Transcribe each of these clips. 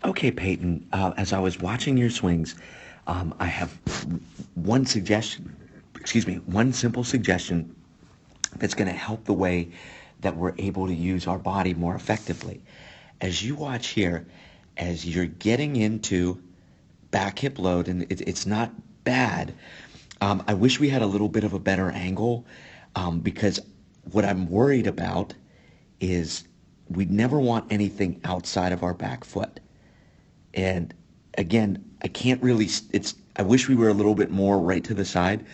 Okay, Peyton, as I was watching your swings, I have one suggestion, one simple suggestion that's going to help the way that we're able to use our body more effectively. As you watch here, as you're getting into back hip load, and it's not bad. I wish we had a little bit of a better angle because what I'm worried about is we never want anything outside of our back foot. And again, I can't really, I wish we were a little bit more right to the side,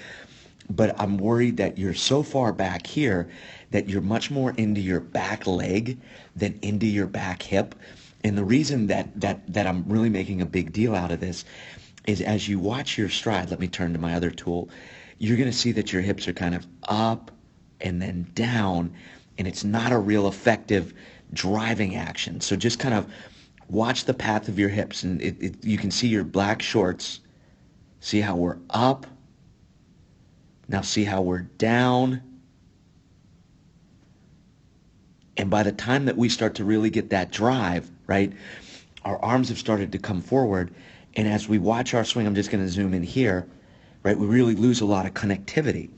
but I'm worried that you're so far back here that you're much more into your back leg than into your back hip. And the reason that I'm really making a big deal out of this is as you watch your stride, let me turn to my other tool, you're going to see that your hips are kind of up and then down, and it's not a real effective driving action. So just kind of watch the path of your hips, and you can see your black shorts. See how we're up. Now see how we're down. And by the time that we start to really get that drive, right, our arms have started to come forward. And as we watch our swing, I'm just going to zoom in here, right, we really lose a lot of connectivity.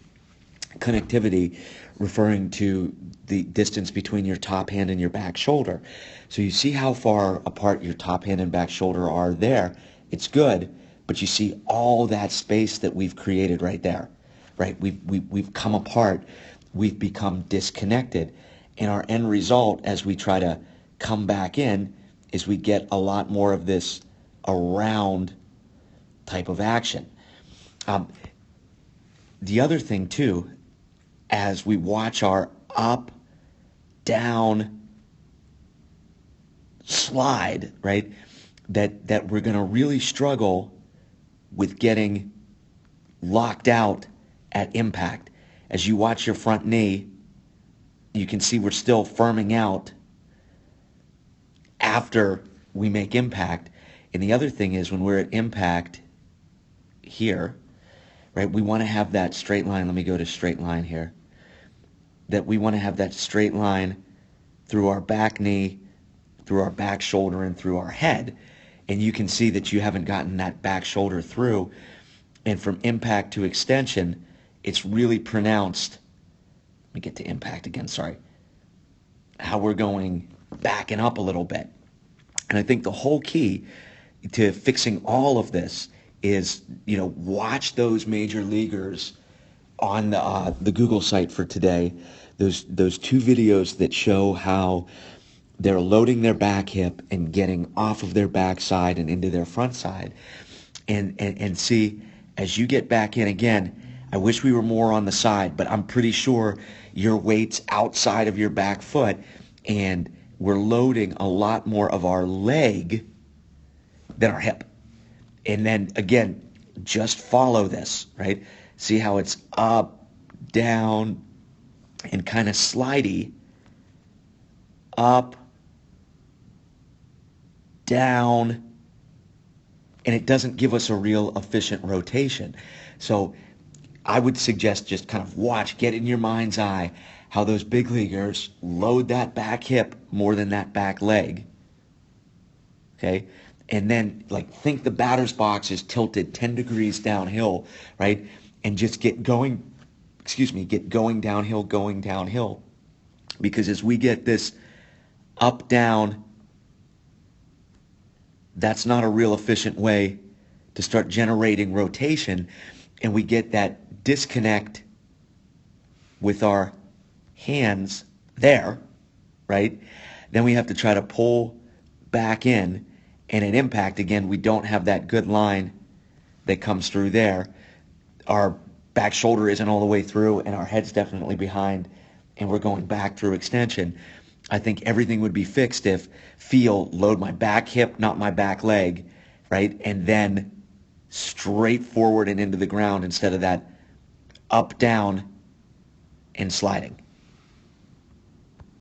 Connectivity referring to the distance between your top hand and your back shoulder. So you see how far apart your top hand and back shoulder are there. It's good, but you see all that space that we've created right there, right? We've come apart. We've become disconnected. And our end result as we try to come back in is we get a lot more of this around type of action. The other thing too, as we watch our up, down, slide, right, that we're going to really struggle with getting locked out at impact. As you watch your front knee, you can see we're still firming out after we make impact. And the other thing is when we're at impact here, right, we want to have that straight line. Let me go to straight line here. That we want to have that straight line through our back knee, through our back shoulder, and through our head. And you can see that you haven't gotten that back shoulder through. And from impact to extension, it's really pronounced. Let me get to impact again, sorry. How we're going back and up a little bit. And I think the whole key to fixing all of this is, watch those major leaguers on the Google site for today. Those two videos that show how they're loading their back hip and getting off of their back side and into their front side. And see, as you get back in again, I wish we were more on the side, but I'm pretty sure your weight's outside of your back foot, and we're loading a lot more of our leg than our hip. And then, again, just follow this, right? See how it's up, down, and kind of slidey. Up, down, and it doesn't give us a real efficient rotation. So I would suggest just kind of watch, get in your mind's eye how those big leaguers load that back hip more than that back leg. Okay? And then think the batter's box is tilted 10 degrees downhill, right? And just get going downhill. Because as we get this up, down, that's not a real efficient way to start generating rotation. And we get that disconnect with our hands there, right? Then we have to try to pull back in. And at impact, again, we don't have that good line that comes through there. Our back shoulder isn't all the way through, and our head's definitely behind, and we're going back through extension. I think everything would be fixed if load my back hip, not my back leg, right? And then straight forward and into the ground instead of that up, down, and sliding.